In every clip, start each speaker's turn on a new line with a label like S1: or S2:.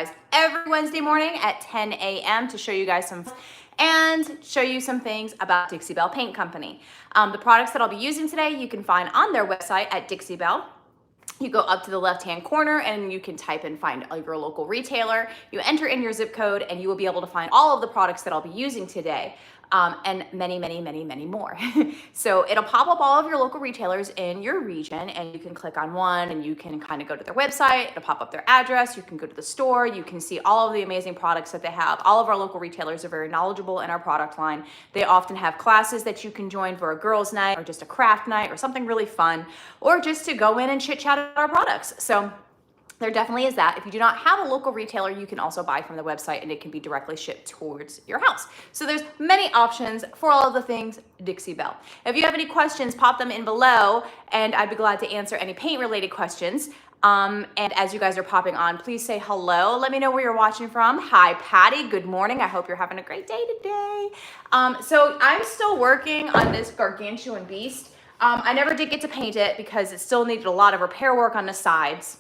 S1: guys every Wednesday morning at 10 a.m. to show you guys and show you some things about Dixie Belle Paint Company. The products that I'll be using today, you can find on their website at Dixie Belle. You go up to the left-hand corner and you can type and find your local retailer. You enter in your zip code and you will be able to find all of the products that I'll be using today. And many, many, many, many more. So it'll pop up all of your local retailers in your region, and you can click on one and you can kind of go to their website. It'll pop up their address. You can go to the store. You can see all of the amazing products that they have. All of our local retailers are very knowledgeable in our product line. They often have classes that you can join for a girls' night or just a craft night or something really fun, or just to go in and chit chat about our products. So there definitely is that. If you do not have a local retailer, you can also buy from the website and it can be directly shipped towards your house. So there's many options for all of the things Dixie Belle. If you have any questions, pop them in below and I'd be glad to answer any paint related questions. And as you guys are popping on, please say hello. Let me know where you're watching from. Hi, Patty. Good morning. I hope you're having a great day today. So I'm still working on this gargantuan beast. I never did get to paint it because it still needed a lot of repair work on the sides.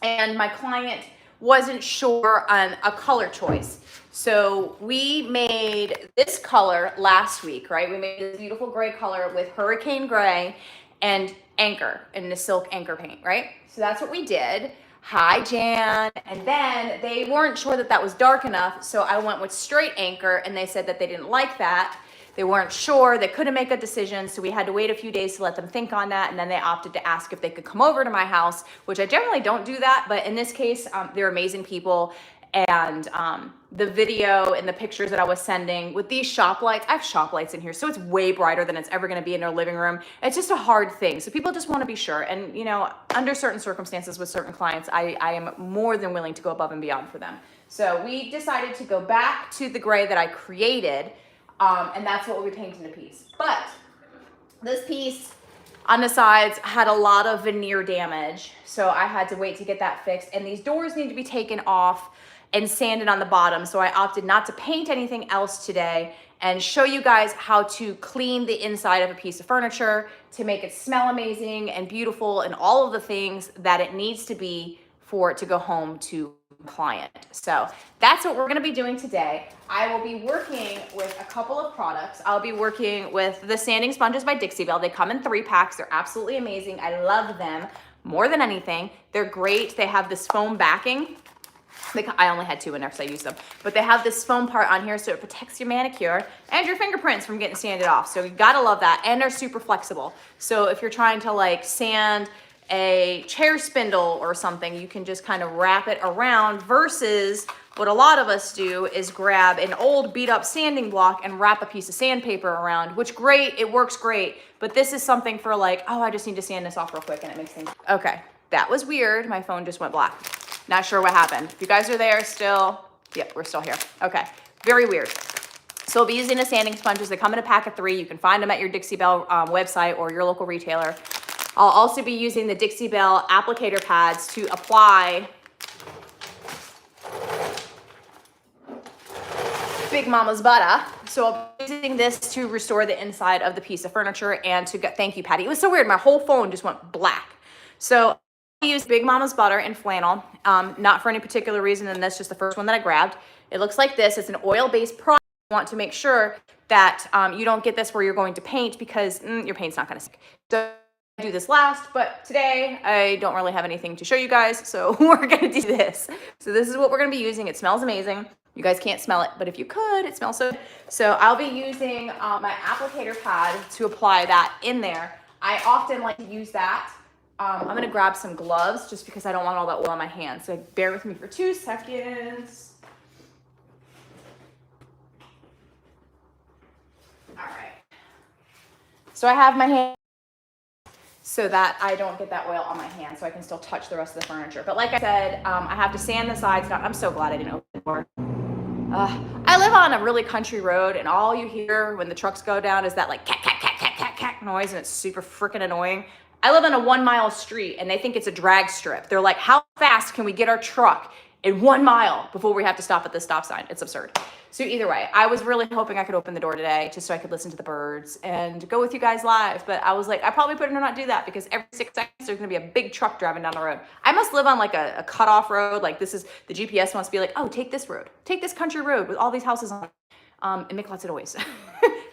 S1: And my client wasn't sure on a color choice. So we made this color last week, right? We made this beautiful gray color with hurricane gray and anchor and the silk anchor paint, right? So that's what we did. Hi, Jan. And then they weren't sure that that was dark enough. So I went with straight anchor and they said that they didn't like that. They weren't sure, they couldn't make a decision, so we had to wait a few days to let them think on that, and then they opted to ask if they could come over to my house, which I generally don't do that, but in this case, they're amazing people, and the video and the pictures that I was sending with these shop lights, I have shop lights in here, so it's way brighter than it's ever gonna be in their living room. It's just a hard thing, so people just wanna be sure, and you know, under certain circumstances with certain clients, I am more than willing to go above and beyond for them. So we decided to go back to the gray that I created, and that's what we'll be painting the piece. But this piece on the sides had a lot of veneer damage, so I had to wait to get that fixed. And these doors need to be taken off and sanded on the bottom, so I opted not to paint anything else today and show you guys how to clean the inside of a piece of furniture to make it smell amazing and beautiful and all of the things that it needs to be for it to go home to client. So that's what we're going to be doing today. I will be working with a couple of products. I'll be working with the sanding sponges by Dixie Belle. They come in 3-packs. They're absolutely amazing. I love them more than anything. They're great. They have this foam backing. I only had 2 in there because I used them, but they have this foam part on here so it protects your manicure and your fingerprints from getting sanded off. So you gotta love that. And they're super flexible. So if you're trying to like sand a chair spindle or something, you can just kind of wrap it around, versus what a lot of us do is grab an old beat up sanding block and wrap a piece of sandpaper around, which great, it works great, but this is something for like, oh, I just need to sand this off real quick and it makes things. Okay, that was weird. My phone just went black. Not sure what happened. If you guys are there still, yep, we're still here. Okay, very weird. So we'll be using the sanding sponges. They come in a pack of 3. You can find them at your Dixie Belle website or your local retailer. I'll also be using the Dixie Belle applicator pads to apply Big Mama's butter. So I'll be using this to restore the inside of the piece of furniture and to get, thank you, Patty. It was so weird. My whole phone just went black. So I use Big Mama's butter in flannel, not for any particular reason, and that's just the first one that I grabbed. It looks like this. It's an oil-based product. You want to make sure that you don't get this where you're going to paint, because your paint's not going to stick. So I do this last, but today I don't really have anything to show you guys, so we're going to do this. So this is what we're going to be using. It smells amazing. You guys can't smell it, but if you could, it smells so good. So I'll be using my applicator pad to apply that in there. I often like to use that. I'm going to grab some gloves just because I don't want all that oil on my hands. So bear with me for 2 seconds. All right. So I have my hand so that I don't get that oil on my hand, so I can still touch the rest of the furniture. But like I said, I have to sand the sides down. I'm so glad I didn't open the door. I live on a really country road, and all you hear when the trucks go down is that like cat, cat, cat, cat, cat, cat noise, and it's super freaking annoying. I live on a 1-mile street, and they think it's a drag strip. They're like, how fast can we get our truck in 1 mile before we have to stop at the stop sign? It's absurd. So either way, I was really hoping I could open the door today just so I could listen to the birds and go with you guys live. But I was like, I probably better not do that because every 6 seconds there's gonna be a big truck driving down the road. I must live on like a cutoff road. Like this is, the GPS must be like, oh, take this road. Take this country road with all these houses on it. And make lots of noise.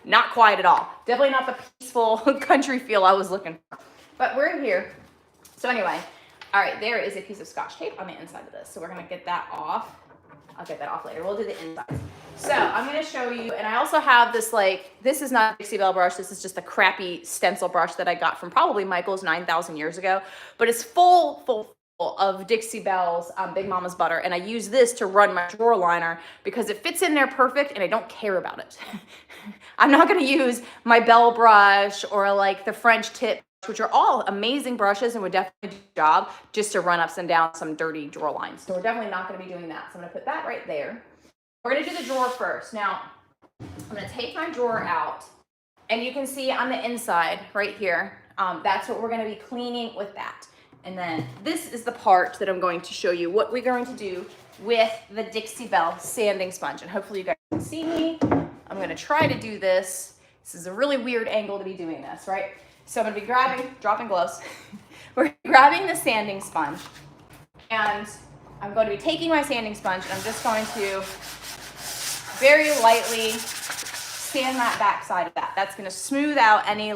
S1: Not quiet at all. Definitely not the peaceful country feel I was looking for. But we're here. So anyway, all right, there is a piece of Scotch tape on the inside of this. So we're gonna get that off. I'll get that off later. We'll do the inside. So I'm gonna show you, and I also have this this is not a Dixie Belle brush. This is just a crappy stencil brush that I got from probably Michael's 9,000 years ago. But it's full of Dixie Belle's Big Mama's Butter. And I use this to run my drawer liner because it fits in there perfect and I don't care about it. I'm not gonna use my Belle brush or like the French tip, which are all amazing brushes and would definitely do the job just to run ups and downs some dirty drawer lines. So we're definitely not gonna be doing that. So I'm gonna put that right there. We're gonna do the drawer first. Now, I'm gonna take my drawer out and you can see on the inside right here, that's what we're gonna be cleaning with that. And then this is the part that I'm going to show you what we're going to do with the Dixie Belle sanding sponge. And hopefully you guys can see me. I'm gonna try to do this. This is a really weird angle to be doing this, right? So I'm gonna be dropping gloves. We're grabbing the sanding sponge and I'm going to be taking my sanding sponge and I'm just going to very lightly sand that back side of that. That's gonna smooth out any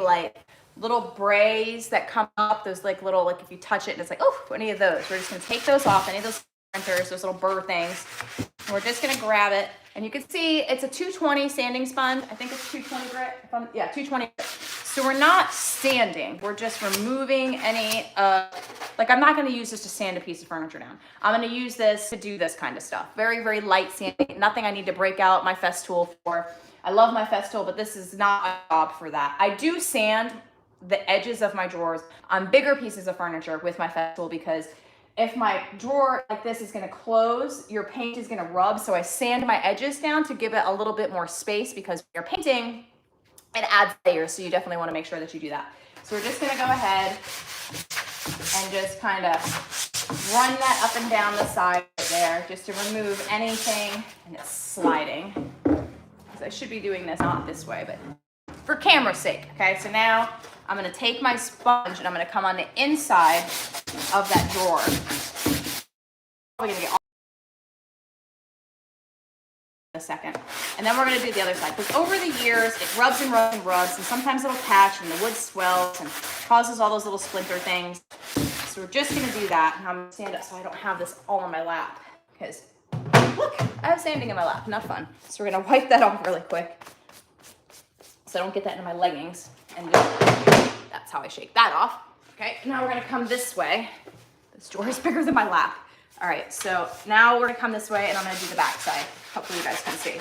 S1: little brays that come up, those little, if you touch it and it's like, oh, any of those. We're just gonna take those off, any of those printers, those little burr things. And we're just gonna grab it. And you can see it's a 220 sanding sponge. I think it's 220 grit. Yeah, 220 grit. So we're not sanding, we're just removing any, I'm not gonna use this to sand a piece of furniture down. I'm gonna use this to do this kind of stuff. Very, very light sanding, nothing I need to break out my Festool for. I love my Festool, but this is not a job for that. I do sand the edges of my drawers on bigger pieces of furniture with my Festool because if my drawer like this is gonna close, your paint is gonna rub. So I sand my edges down to give it a little bit more space because when you're painting, it adds layers. So you definitely wanna make sure that you do that. So we're just gonna go ahead and just kind of run that up and down the side right there just to remove anything, and it's sliding. So I should be doing this not this way, but for camera's sake, okay? So now I'm gonna take my sponge and I'm gonna come on the inside of that drawer. Probably gonna get all in a second. And then we're gonna do the other side. Because over the years, it rubs and rubs and rubs, and sometimes it'll catch and the wood swells and causes all those little splinter things. So we're just gonna do that. And I'm gonna stand up so I don't have this all on my lap. Because look, I have sanding in my lap, not fun. So we're gonna wipe that off really quick so I don't get that into my leggings. And just, that's how I shake that off. Okay, now we're gonna come this way. This drawer is bigger than my lap. All right, so now we're gonna come this way and I'm gonna do the back side. Hopefully you guys can see.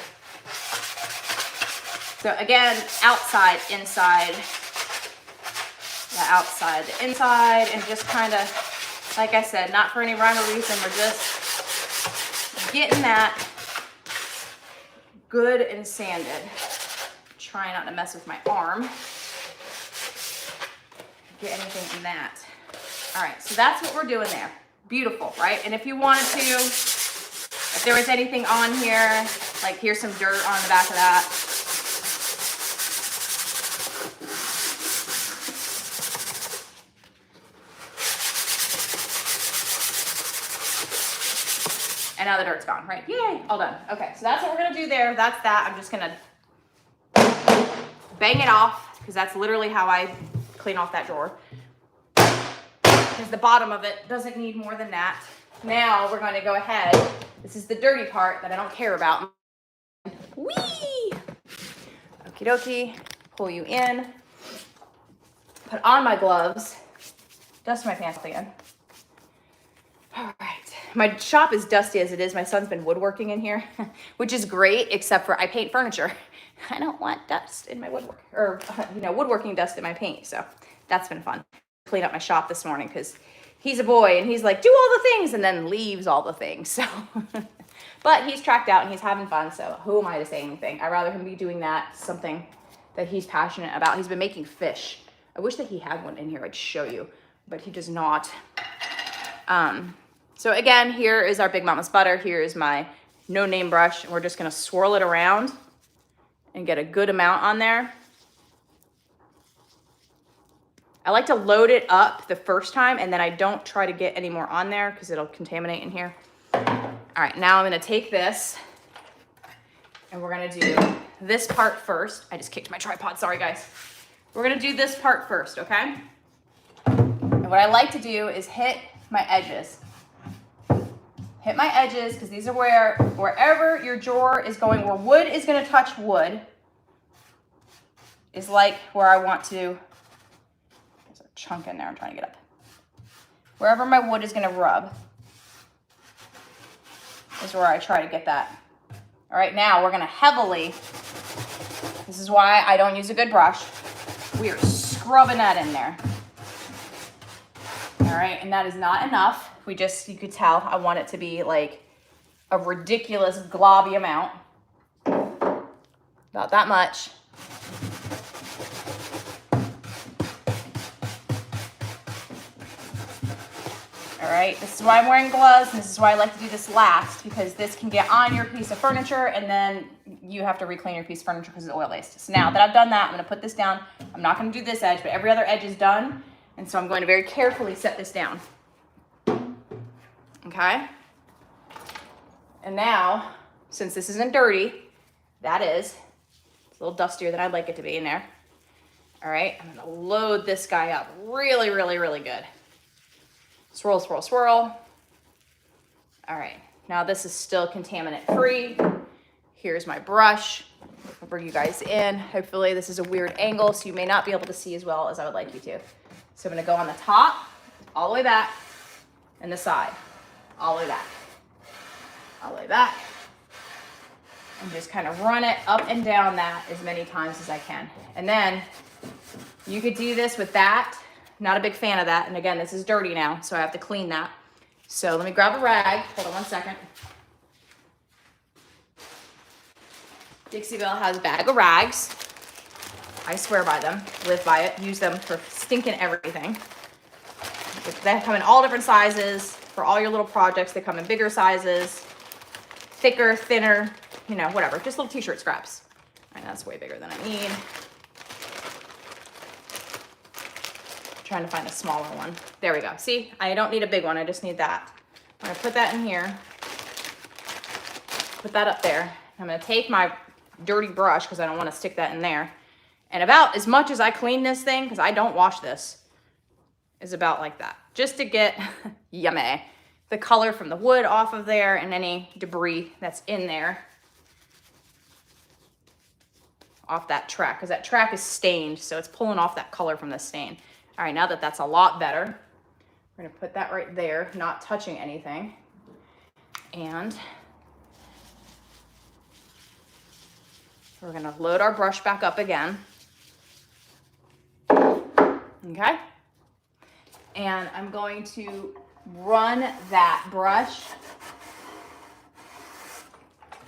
S1: So again, outside, inside, the outside, the inside, and just kind of, like I said, not for any rhyme or reason, we're just getting that good and sanded. Try not to mess with my arm. Get anything in that. All right, so that's what we're doing there. Beautiful, right? And if you wanted to, if there was anything on here, like here's some dirt on the back of that. And now the dirt's gone, right? Yay, all done. Okay, so that's what we're gonna do there. That's that. I'm just gonna bang it off because that's literally how I clean off that drawer. Because the bottom of it doesn't need more than that. Now we're going to go ahead. This is the dirty part that I don't care about. Whee! Okie dokie. Pull you in. Put on my gloves. Dust my pants again. All right. My shop is dusty as it is. My son's been woodworking in here, which is great, except for I paint furniture. I don't want dust in my woodwork, or woodworking dust in my paint. So that's been fun. Clean up my shop this morning because he's a boy and he's like, do all the things, and then leaves all the things. So, but he's tracked out and he's having fun. So who am I to say anything? I'd rather him be doing that, something that he's passionate about. He's been making fish. I wish that he had one in here. I'd show you, but he does not. So again, here is our Big Mama's butter. Here is my no name brush, and we're just gonna swirl it around and get a good amount on there. I like to load it up the first time, and then I don't try to get any more on there because it'll contaminate in here. All right, now I'm gonna take this and we're gonna do this part first. I just kicked my tripod, sorry guys. We're gonna do this part first, okay? And what I like to do is hit my edges. Hit my edges, because these are wherever your drawer is going, where wood is gonna touch wood, is like where I want to, there's a chunk in there, I'm trying to get up. Wherever my wood is gonna rub is where I try to get that. All right, now we're gonna heavily, this is why I don't use a good brush, we are scrubbing that in there. All right, and that is not enough. We just, you could tell, I want it to be like a ridiculous globby amount. About that much. All right, this is why I'm wearing gloves, and this is why I like to do this last, because this can get on your piece of furniture, and then you have to reclean your piece of furniture because it's oil-based. So now that I've done that, I'm gonna put this down. I'm not gonna do this edge, but every other edge is done, and so I'm going to very carefully set this down. Okay? And now, since this isn't dirty, that is, it's a little dustier than I'd like it to be in there. All right, I'm gonna load this guy up really, really, really good. Swirl, swirl, swirl. All right, now this is still contaminant free. Here's my brush. I'll bring you guys in. Hopefully this is a weird angle, so you may not be able to see as well as I would like you to. So I'm gonna go on the top, all the way back, and the side, all the way back, all the way back, and just kind of run it up and down that as many times as I can. And then you could do this with that. Not a big fan of that. And again, this is dirty now, so I have to clean that. So let me grab a rag. Hold on one second. Dixie Belle has a bag of rags. I swear by them, live by it, use them for stinking everything. They come in all different sizes for all your little projects. They come in bigger sizes, thicker, thinner, you know, whatever, just little t-shirt scraps. All right, that's way bigger than I need. Trying to find a smaller one. There we go. See, I don't need a big one. I just need that. I'm gonna put that in here. Put that up there. I'm gonna take my dirty brush because I don't want to stick that in there. And about as much as I clean this thing, because I don't wash this, is about like that. Just to get, yummy, the color from the wood off of there and any debris that's in there off that track, because that track is stained, so it's pulling off that color from the stain. All right, now that that's a lot better, we're gonna put that right there, not touching anything. And we're gonna load our brush back up again. Okay? And I'm going to run that brush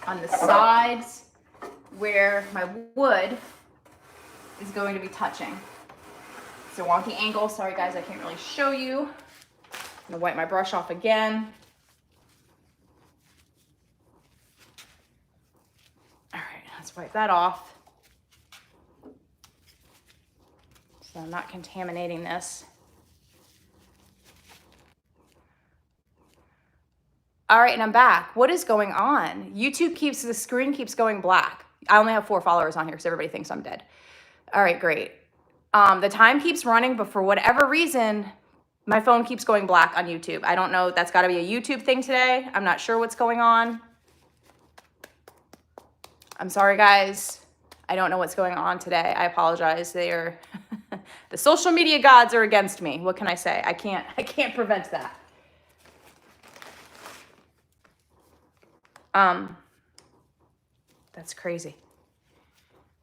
S1: on the sides where my wood is going to be touching. It's a wonky angle. Sorry guys, I can't really show you. I'm gonna wipe my brush off again. All right, let's wipe that off. So I'm not contaminating this. All right, and I'm back. What is going on? YouTube the screen keeps going black. I only have 4 followers on here because everybody thinks I'm dead. All right, great. The time keeps running, but for whatever reason, my phone keeps going black on YouTube. I don't know. That's got to be a YouTube thing today. I'm not sure what's going on. I'm sorry, guys. I don't know what's going on today. I apologize. They are the social media gods are against me. What can I say? I can't prevent that. That's crazy.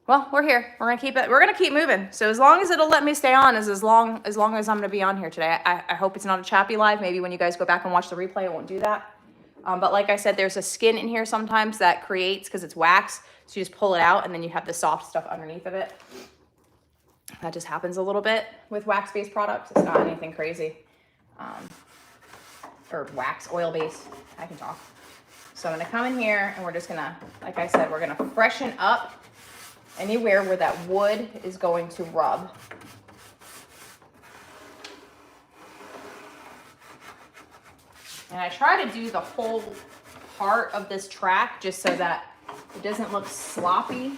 S1: Well, we're here. We're gonna keep moving. So as long as it'll let me stay on, as long as I'm gonna be on here today. I hope it's not a choppy live. Maybe when you guys go back and watch the replay, it won't do that. But like I said, there's a skin in here sometimes that creates, because it's wax, so you just pull it out and then you have the soft stuff underneath of it. That just happens a little bit with wax-based products. It's not anything crazy. Or wax, oil-based. I can talk. So I'm gonna come in here and we're just gonna, like I said, we're gonna freshen up anywhere where that wood is going to rub. And I try to do the whole part of this track just so that it doesn't look sloppy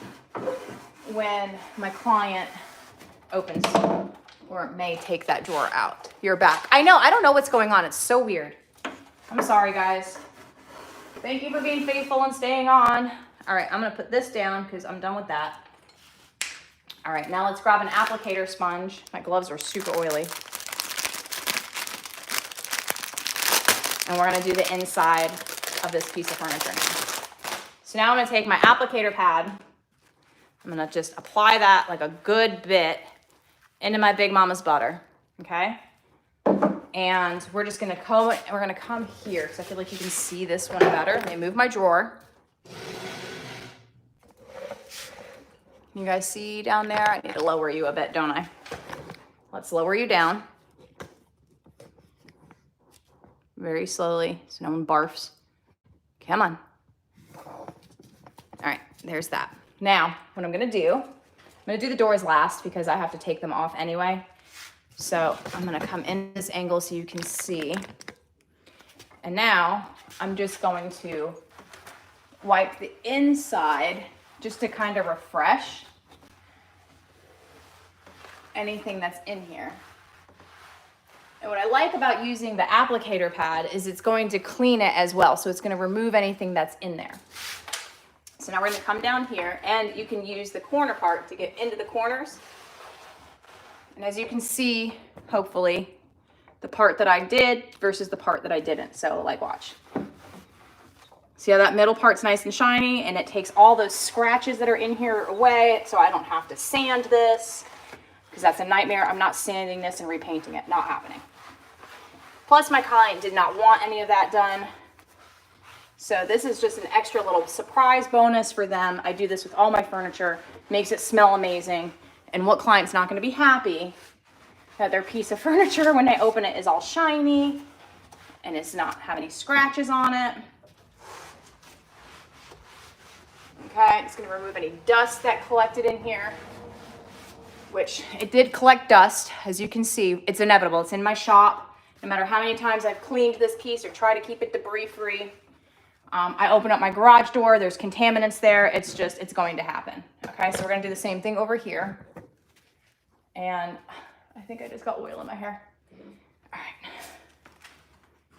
S1: when my client opens or may take that drawer out. You're back. I know, I don't know what's going on. It's so weird. I'm sorry, guys. Thank you for being faithful and staying on. All right, I'm gonna put this down because I'm done with that. All right, now let's grab an applicator sponge. My gloves are super oily. And we're gonna do the inside of this piece of furniture now. So now I'm gonna take my applicator pad. I'm gonna just apply that like a good bit into my Big Mama's butter, okay? And we're just gonna come here because I feel like you can see this one better. Let me move my drawer. You guys see down there? I need to lower you a bit, don't I? Let's lower you down. Very slowly, so no one barfs. Come on. All right, there's that. Now, what I'm gonna do the doors last because I have to take them off anyway. So I'm gonna come in this angle so you can see. And now I'm just going to wipe the inside just to kind of refresh anything that's in here. And what I like about using the applicator pad is it's going to clean it as well. So it's going to remove anything that's in there. So now we're going to come down here and you can use the corner part to get into the corners. And as you can see, hopefully, the part that I did versus the part that I didn't. So like, watch. See how that middle part's nice and shiny and it takes all those scratches that are in here away so I don't have to sand this because that's a nightmare. I'm not sanding this and repainting it, not happening. Plus my client did not want any of that done. So this is just an extra little surprise bonus for them. I do this with all my furniture, makes it smell amazing. And what client's not gonna be happy that their piece of furniture when they open it is all shiny and it's not have any scratches on it. Okay, it's gonna remove any dust that collected in here, which it did collect dust. As you can see, it's inevitable. It's in my shop. No matter how many times I've cleaned this piece or try to keep it debris free. I open up my garage door, there's contaminants there. It's going to happen. Okay, so we're gonna do the same thing over here. And I think I just got oil in my hair. All right.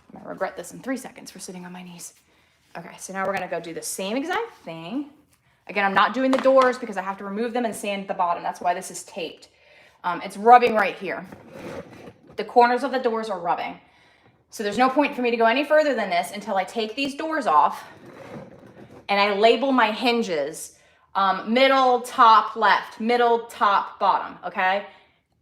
S1: I'm gonna regret this in 3 seconds for sitting on my knees. Okay, so now we're gonna go do the same exact thing. Again, I'm not doing the doors because I have to remove them and sand the bottom. That's why this is taped. It's rubbing right here. The corners of the doors are rubbing. So there's no point for me to go any further than this until I take these doors off and I label my hinges, middle, top, left, middle, top, bottom, okay?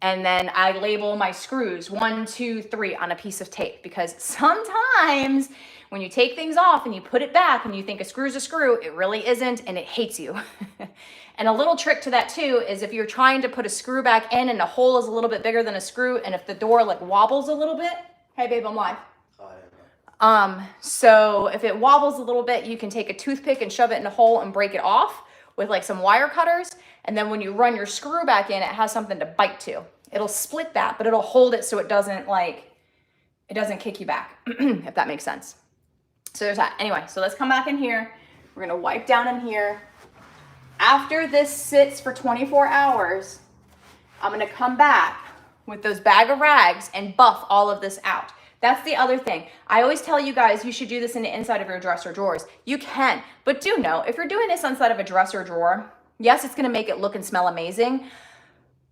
S1: And then I label my screws 1, 2, 3 on a piece of tape because sometimes when you take things off and you put it back and you think a screw's a screw, it really isn't and it hates you. And a little trick to that too is if you're trying to put a screw back in and the hole is a little bit bigger than a screw and if the door like wobbles a little bit, hey babe, I'm live. So if it wobbles a little bit, you can take a toothpick and shove it in a hole and break it off with like some wire cutters. And then when you run your screw back in, it has something to bite to. It'll split that, but it'll hold it so it doesn't kick you back, if that makes sense. So there's that. Anyway, so let's come back in here. We're gonna wipe down in here. After this sits for 24 hours, I'm gonna come back with those bag of rags and buff all of this out. That's the other thing. I always tell you guys you should do this in the inside of your dresser drawers. You can, but do know if you're doing this inside of a dresser drawer, yes, it's gonna make it look and smell amazing,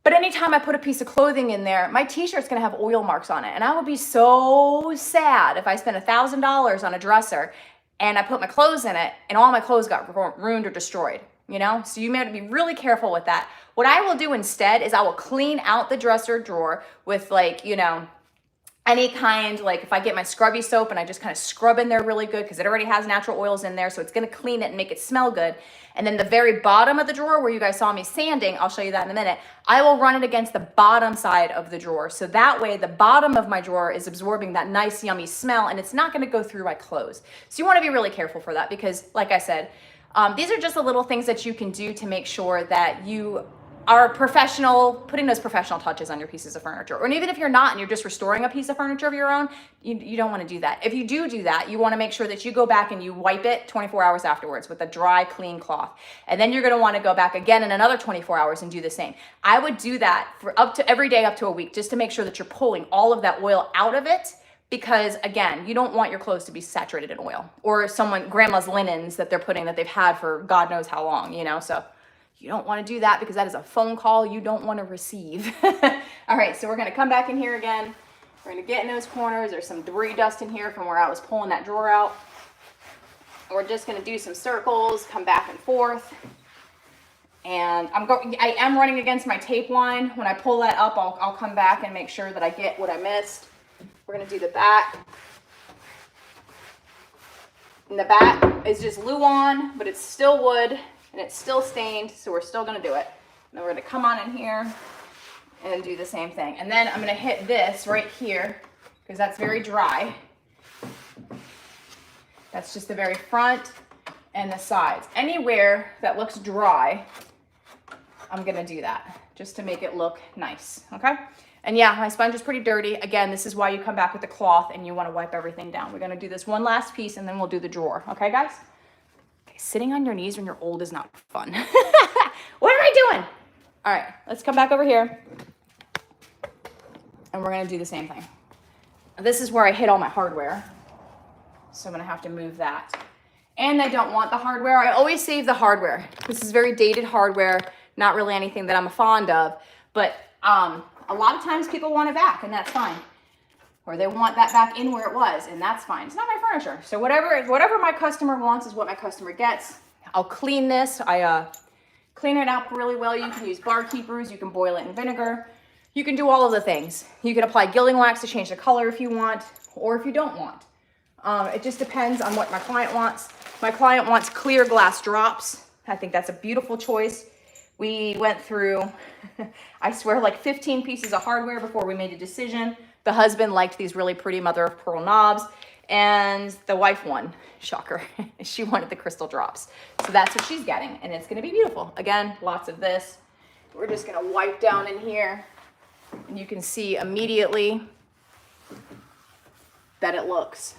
S1: but anytime I put a piece of clothing in there, my t-shirt's gonna have oil marks on it. And I would be so sad if I spent $1,000 on a dresser and I put my clothes in it and all my clothes got ruined or destroyed, you know? So you may have to be really careful with that. What I will do instead is I will clean out the dresser drawer with like, you know, any kind, like if I get my scrubby soap and I just kind of scrub in there really good because it already has natural oils in there, so it's going to clean it and make it smell good. And then the very bottom of the drawer where you guys saw me sanding, I'll show you that in a minute, I will run it against the bottom side of the drawer. So that way the bottom of my drawer is absorbing that nice yummy smell and it's not going to go through my clothes. So you want to be really careful for that because like I said, these are just the little things that you can do to make sure that you are professional, putting those professional touches on your pieces of furniture. Or even if you're not and you're just restoring a piece of furniture of your own, you don't want to do that. If you do that, you want to make sure that you go back and you wipe it 24 hours afterwards with a dry, clean cloth. And then you're going to want to go back again in another 24 hours and do the same. I would do that for up to every day, up to a week, just to make sure that you're pulling all of that oil out of it. Because again, you don't want your clothes to be saturated in oil or grandma's linens that they're putting that they've had for God knows how long, you know, so you don't want to do that because that is a phone call you don't want to receive. All right, so we're going to come back in here again. We're going to get in those corners. There's some debris dust in here from where I was pulling that drawer out. And we're just going to do some circles, come back and forth. And I am running against my tape line. When I pull that up, I'll come back and make sure that I get what I missed. We're going to do the back. And the back is just Luan, but it's still wood. And it's still stained, so we're still gonna do it. And then we're gonna come on in here and do the same thing. And then I'm gonna hit this right here, because that's very dry. That's just the very front and the sides. Anywhere that looks dry, I'm gonna do that, just to make it look nice, okay? And yeah, my sponge is pretty dirty. Again, this is why you come back with the cloth and you wanna wipe everything down. We're gonna do this one last piece and then we'll do the drawer, okay guys? Sitting on your knees when you're old is not fun. What am I doing? All right, let's come back over here. And we're gonna do the same thing. This is where I hit all my hardware. So I'm gonna have to move that. And I don't want the hardware. I always save the hardware. This is very dated hardware, not really anything that I'm fond of, but a lot of times people want it back and that's fine. Or they want that back in where it was, and that's fine. It's not my furniture. So whatever my customer wants is what my customer gets. I'll clean this. I clean it out really well. You can use bar keepers. You can boil it in vinegar. You can do all of the things. You can apply gilding wax to change the color if you want, or if you don't want. It just depends on what my client wants. My client wants clear glass drops. I think that's a beautiful choice. We went through, I swear, like 15 pieces of hardware before we made a decision. The husband liked these really pretty mother of pearl knobs, and the wife won. Shocker. She wanted the crystal drops. So that's what she's getting, and it's gonna be beautiful. Again, lots of this. We're just gonna wipe down in here, and you can see immediately that it looks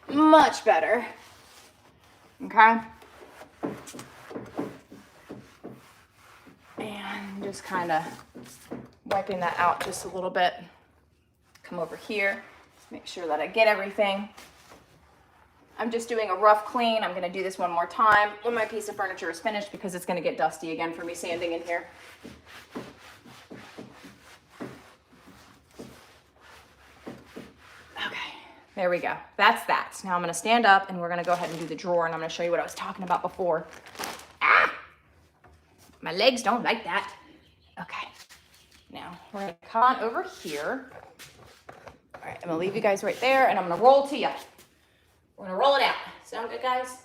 S1: much better. Okay? And just kind of wiping that out just a little bit. Come over here, make sure that I get everything. I'm just doing a rough clean. I'm gonna do this one more time when my piece of furniture is finished because it's gonna get dusty again for me sanding in here. Okay, there we go. That's that. Now I'm gonna stand up and we're gonna go ahead and do the drawer and I'm gonna show you what I was talking about before. Ah! My legs don't like that. Okay, now we're gonna come on over here. All right, I'm gonna leave you guys right there and I'm gonna roll to you. We're gonna roll it out. Sound good, guys?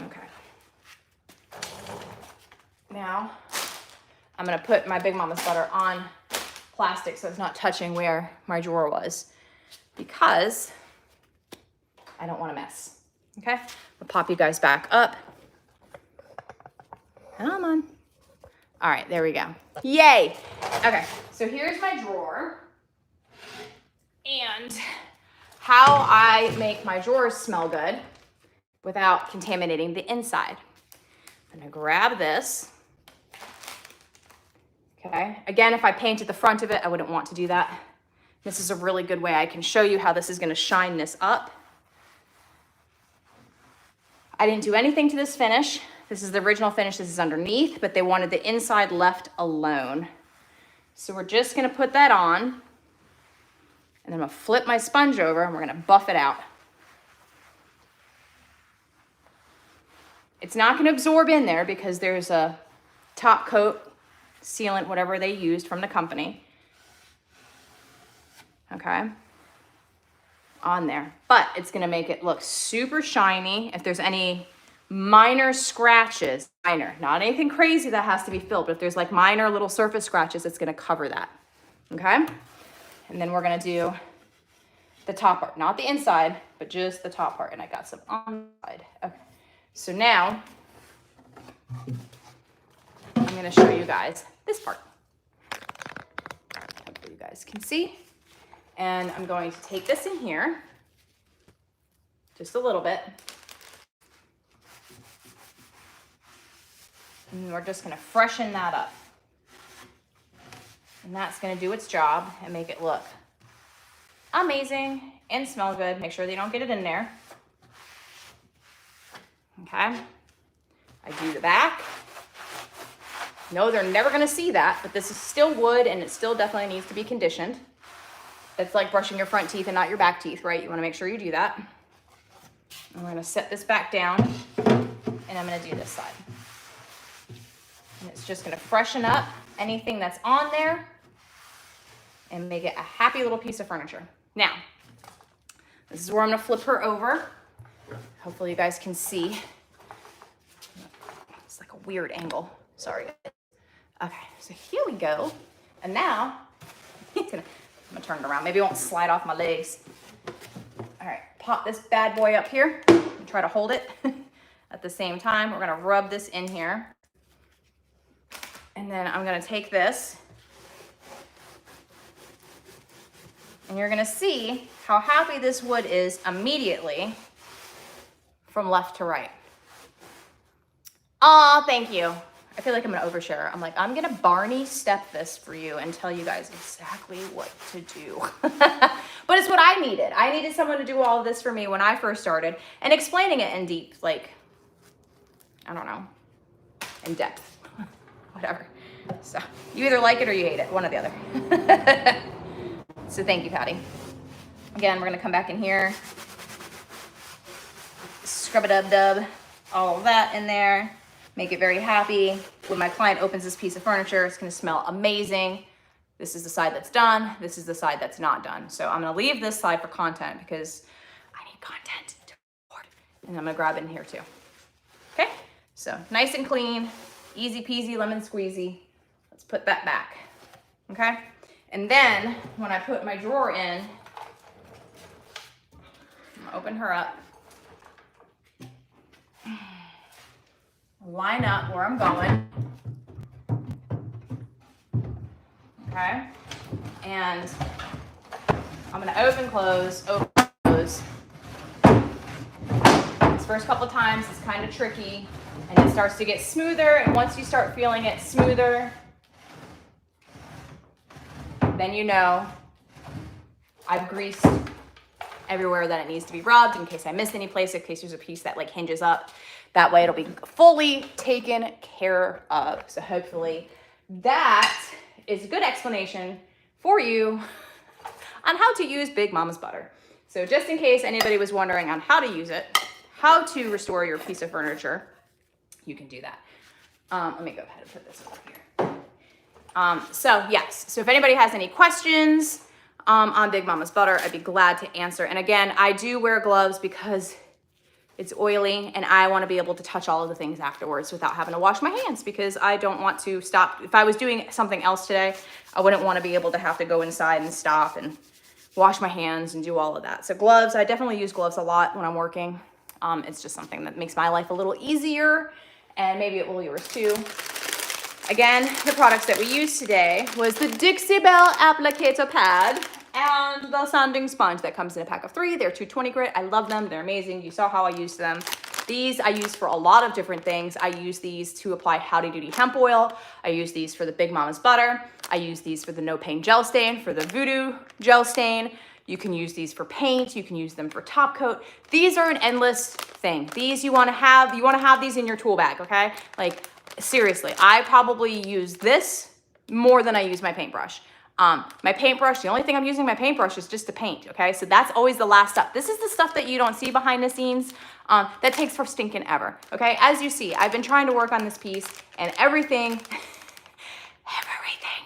S1: Okay. Now, I'm gonna put my Big Mama's butter on plastic so it's not touching where my drawer was because I don't want a mess, okay? I'll pop you guys back up. Come on. All right, there we go. Yay. Okay, so here's my drawer. And how I make my drawers smell good without contaminating the inside. I'm gonna grab this. Okay, again, if I painted the front of it, I wouldn't want to do that. This is a really good way I can show you how this is gonna shine this up. I didn't do anything to this finish. This is the original finish, this is underneath, but they wanted the inside left alone. So we're just gonna put that on. And then I'm gonna flip my sponge over and we're gonna buff it out. It's not gonna absorb in there because there's a top coat, sealant, whatever they used from the company. okay, on there. But it's gonna make it look super shiny. If there's any minor scratches, minor, not anything crazy that has to be filled, but if there's like minor little surface scratches, it's gonna cover that, okay? And then we're gonna do the top part, not the inside, but just the top part. And I got some on the side. Okay, so now I'm gonna show you guys this part. Hopefully you guys can see. And I'm going to take this in here, just a little bit. And we're just gonna freshen that up. And that's gonna do its job and make it look amazing and smell good. Make sure they don't get it in there. Okay, I do the back. No, they're never gonna see that, but this is still wood and it still definitely needs to be conditioned. It's like brushing your front teeth and not your back teeth, right? You wanna make sure you do that. And we're gonna set this back down and I'm gonna do this side. And it's just gonna freshen up anything that's on there and make it a happy little piece of furniture. Now, this is where I'm gonna flip her over. Hopefully you guys can see. It's like a weird angle, sorry. Okay, so here we go. And now, I'm gonna turn it around. Maybe it won't slide off my legs. All right, pop this bad boy up here and try to hold it. At the same time, we're gonna rub this in here. And then I'm gonna take this and you're gonna see how happy this wood is immediately from left to right. Aw, thank you. I feel like I'm gonna overshare. I'm like, I'm gonna Barney step this for you and tell you guys exactly what to do. But it's what I needed. I needed someone to do all of this for me when I first started and explaining it in deep, like, I don't know, in depth, whatever. So you either like it or you hate it, one or the other. So thank you, Patty. Again, we're gonna come back in here, scrub-a-dub-dub, all of that in there, make it very happy. When my client opens this piece of furniture, it's gonna smell amazing. This is the side that's done. This is the side that's not done. So I'm gonna leave this side for content because I need content to record. And I'm gonna grab it in here too. Okay, so nice and clean, easy peasy, lemon squeezy. Let's put that back, okay? And then when I put my drawer in, I'm gonna open her up, line up where I'm going, okay? And I'm gonna open, close, This first couple of times is kind of tricky and it starts to get smoother, and once you start feeling it smoother, then you know I've greased everywhere that it needs to be rubbed in case I missed any place, in case there's a piece that like hinges up. That way it'll be fully taken care of. So hopefully that is a good explanation for you on how to use Big Mama's butter. So just in case anybody was wondering on how to use it, how to restore your piece of furniture, you can do that. Let me go ahead and put this over here. So yes, so if anybody has any questions on Big Mama's butter, I'd be glad to answer. And again, I do wear gloves because it's oily and I want to be able to touch all of the things afterwards without having to wash my hands, because I don't want to stop. If I was doing something else today, I wouldn't want to be able to have to go inside and stop and wash my hands and do all of that. So gloves, I definitely use gloves a lot when I'm working. It's just something that makes my life a little easier, and maybe it will yours too. Again, the products that we used today was the Dixie Belle applicator pad and the sanding sponge that comes in a pack of 3. They're 220 grit. I love them. They're amazing. You saw how I used them. These I use for a lot of different things. I use these to apply Howdy Doody hemp oil. I use these for the Big Mama's butter. I use these for the No Pain gel stain, for the Voodoo gel stain. You can use these for paint. You can use them for top coat. These are an endless thing. These you want to have these in your tool bag, okay? Like seriously, I probably use this more than I use my paintbrush. My paintbrush, the only thing I'm using my paintbrush is just to paint, okay? So that's always the last step. This is the stuff that you don't see behind the scenes that takes for stinking ever, okay? As you see, I've been trying to work on this piece and everything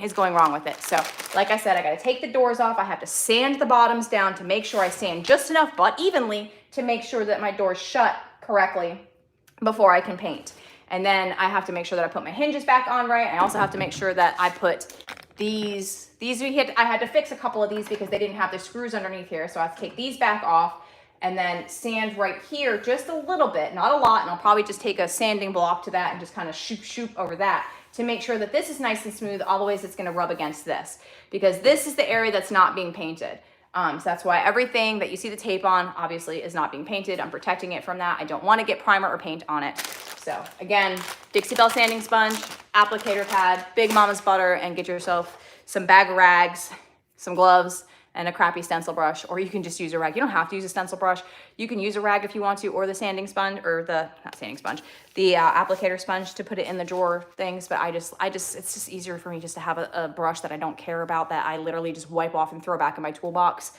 S1: is going wrong with it. So like I said, I got to take the doors off. I have to sand the bottoms down to make sure I sand just enough but evenly to make sure that my doors shut correctly before I can paint. And then I have to make sure that I put my hinges back on right. I also have to make sure that I put I had to fix a couple of these because they didn't have the screws underneath here. So I have to take these back off and then sand right here just a little bit, not a lot. And I'll probably just take a sanding block to that and just kind of shoop over that to make sure that this is nice and smooth all the ways it's gonna rub against this, because this is the area that's not being painted. So that's why everything that you see the tape on obviously is not being painted. I'm protecting it from that. I don't want to get primer or paint on it. So again, Dixie Belle sanding sponge, applicator pad, Big Mama's butter, and get yourself some bag of rags, some gloves, and a crappy stencil brush, or you can just use a rag. You don't have to use a stencil brush. You can use a rag if you want to, or the sanding sponge, or the applicator sponge to put it in the drawer things. But it's just easier for me just to have a brush that I don't care about, that I literally just wipe off and throw back in my toolbox.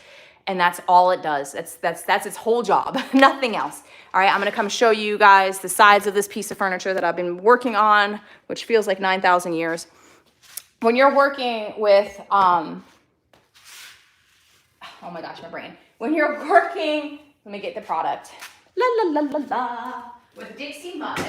S1: And that's all it does. That's its whole job, nothing else. All right, I'm gonna come show you guys the sides of this piece of furniture that I've been working on, which feels like 9,000 years. When you're working with, oh my gosh, my brain. When you're working, let me get the product. With Dixie Mud.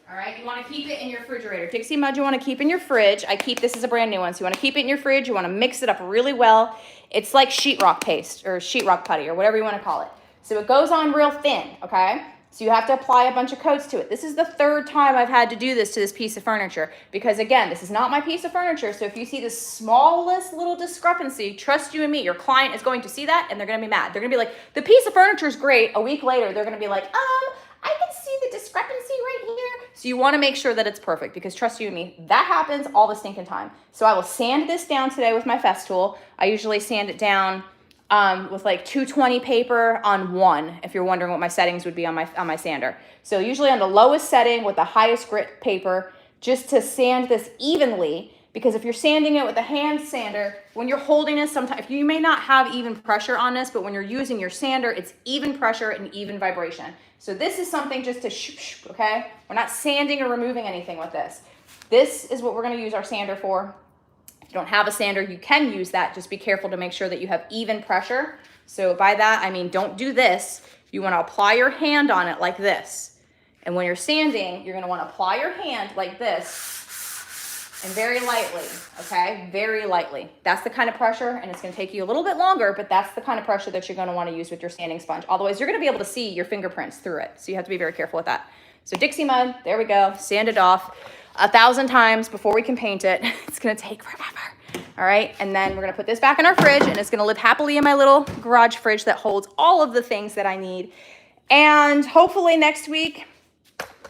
S1: All right, you want to keep it in your refrigerator. Dixie Mud you want to keep in your fridge. This is a brand new one, so you want to keep it in your fridge. You want to mix it up really well. It's like sheetrock paste or sheetrock putty or whatever you want to call it. So it goes on real thin, okay? So you have to apply a bunch of coats to it. This is the third time I've had to do this to this piece of furniture because, again, this is not my piece of furniture. So if you see the smallest little discrepancy, trust you and me, your client is going to see that and they're going to be mad. They're going to be like, the piece of furniture is great. A week later, they're going to be like, I can see the discrepancy right here. So you want to make sure that it's perfect because trust you and me, that happens all the stinking time. So I will sand this down today with my Festool. I usually sand it down with like 220 paper on 1, if you're wondering what my settings would be on my sander. So usually on the lowest setting with the highest grit paper, just to sand this evenly, because if you're sanding it with a hand sander, when you're holding this, sometimes you may not have even pressure on this, but when you're using your sander, it's even pressure and even vibration. So this is something just to shoop, okay? We're not sanding or removing anything with this. This is what we're gonna use our sander for. If you don't have a sander, you can use that. Just be careful to make sure that you have even pressure. So by that, I mean, don't do this. You wanna apply your hand on it like this. And when you're sanding, you're gonna wanna apply your hand like this and very lightly, okay? Very lightly. That's the kind of pressure, and it's gonna take you a little bit longer, but that's the kind of pressure that you're gonna wanna use with your sanding sponge. Otherwise, you're gonna be able to see your fingerprints through it. So you have to be very careful with that. So Dixie Mud, there we go, sand it off 1,000 times before we can paint it. It's gonna take forever, all right? And then we're gonna put this back in our fridge, and it's gonna live happily in my little garage fridge that holds all of the things that I need. And hopefully next week,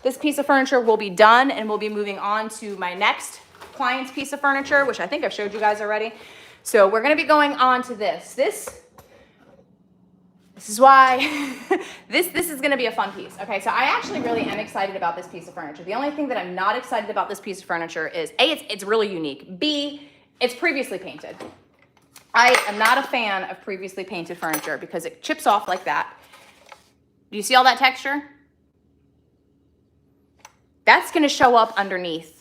S1: this piece of furniture will be done, and we'll be moving on to my next client's piece of furniture, which I think I've showed you guys already. So we're gonna be going on to this. This is why this is gonna be a fun piece. Okay, so I actually really am excited about this piece of furniture. The only thing that I'm not excited about this piece of furniture is A, it's really unique. B, it's previously painted. I am not a fan of previously painted furniture because it chips off like that. Do you see all that texture? That's gonna show up underneath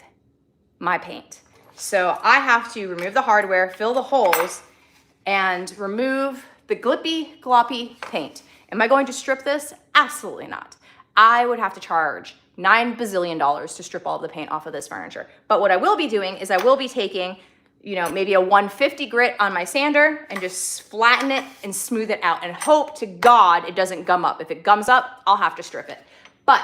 S1: my paint. So I have to remove the hardware, fill the holes, and remove the glippy, gloppy paint. Am I going to strip this? Absolutely not. I would have to charge $9 bazillion to strip all of the paint off of this furniture. But what I will be doing is I will be taking, you know, maybe a 150 grit on my sander and just flatten it and smooth it out and hope to God it doesn't gum up. If it gums up, I'll have to strip it. But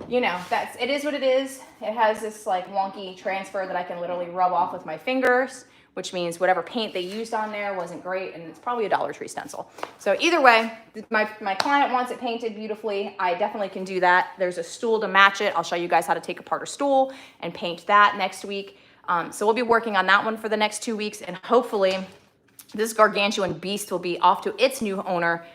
S1: you know, it is what it is. It has this like wonky transfer that I can literally rub off with my fingers, which means whatever paint they used on there wasn't great, and it's probably a Dollar Tree stencil. So either way, my client wants it painted beautifully. I definitely can do that. There's a stool to match it. I'll show you guys how to take apart a stool and paint that next week. So we'll be working on that one for the next 2 weeks, and hopefully this gargantuan beast will be off to its new owner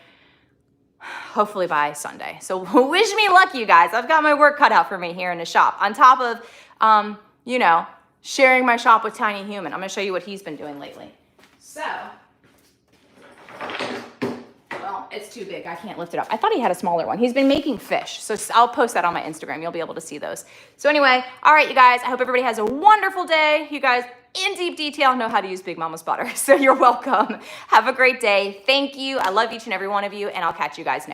S1: hopefully by Sunday. So wish me luck, you guys. I've got my work cut out for me here in the shop. On top of, you know, sharing my shop with Tiny Human. I'm gonna show you what he's been doing lately. So, well, it's too big. I can't lift it up. I thought he had a smaller one. He's been making fish. So I'll post that on my Instagram. You'll be able to see those. So anyway, all right, you guys, I hope everybody has a wonderful day. You guys, in deep detail, know how to use Big Mama's butter. So you're welcome. Have a great day. Thank you. I love each and every one of you, and I'll catch you guys next.